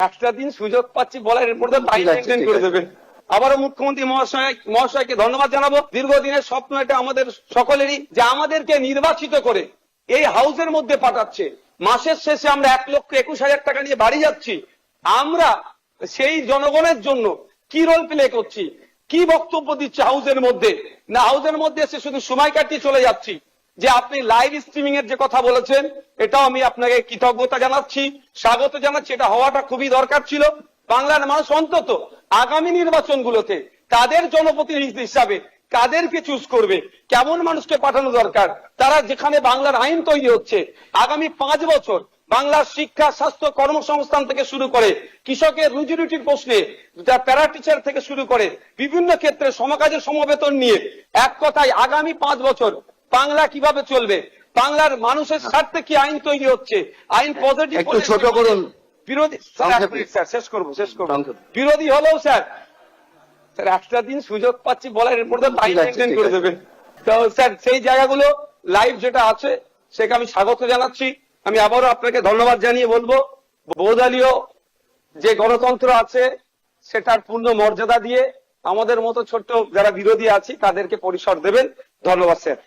একটা দিন সুযোগ পাচ্ছি বলার এরপর তো টাইম মেনটেন করে দেবেন। আবারও মুখ্যমন্ত্রী মহাশয়কে ধন্যবাদ জানাবো। দীর্ঘদিনের স্বপ্ন এটা আমাদের সকলেরই, যে আমাদেরকে নির্বাচিত করে এই হাউসের মধ্যে পাঠাচ্ছে। মাসের শেষে আমরা 1,21,000 টাকা নিয়ে বাড়ি যাচ্ছি। আমরা সেই জনগণের জন্য কি রোল প্লে করছি, কি বক্তব্য দিচ্ছি হাউসের মধ্যে, না হাউসের মধ্যে এসে শুধু সময় কাটিয়ে চলে যাচ্ছি। যে আপনি লাইভ স্ট্রিমিং এর যে কথা বলেছেন, এটাও আমি আপনাকে কৃতজ্ঞতা জানাচ্ছি, স্বাগত জানাচ্ছি। এটা হওয়াটা খুবই দরকার ছিল। বাংলার মানুষ অন্তত আগামী নির্বাচনগুলোতে তাদের জনপ্রতিনিধি হিসাবে কাদেরকে চুজ করবে, কেমন মানুষকে পাঠানো দরকার, তারা যেখানে বাংলার আইন তৈরি হচ্ছে আগামী 5 বছর বাংলার শিক্ষা, স্বাস্থ্য, কর্মসংস্থান থেকে শুরু করে কৃষকের রুজি রুটির প্রশ্নে, প্যারা টিচার থেকে শুরু করে বিভিন্ন ক্ষেত্রে সমকাজের সমবেতন নিয়ে এক কথায় আগামী 5 বছর বাংলা কিভাবে চলবে, বাংলার মানুষের স্বার্থে কি আইন তৈরি হচ্ছে, আইন পজিটিভ একটু ছোট করুন। বিরোধী স্যার শেষ করবো বিরোধী হলেও স্যার একটা দিন সুযোগ পাচ্ছি বলার এরপর তো টাইম মেনটেন করে দেবেন। তো স্যার সেই জায়গাগুলো লাইভ যেটা আছে সেটা আমি স্বাগত জানাচ্ছি। আমি আবারও আপনাকে ধন্যবাদ জানিয়ে বলবো, বহুদলীয় যে গণতন্ত্র আছে সেটার পূর্ণ মর্যাদা দিয়ে আমাদের মতো ছোট্ট যারা বিরোধী আছি তাদেরকে পরিসর দেবেন। ধন্যবাদ স্যার।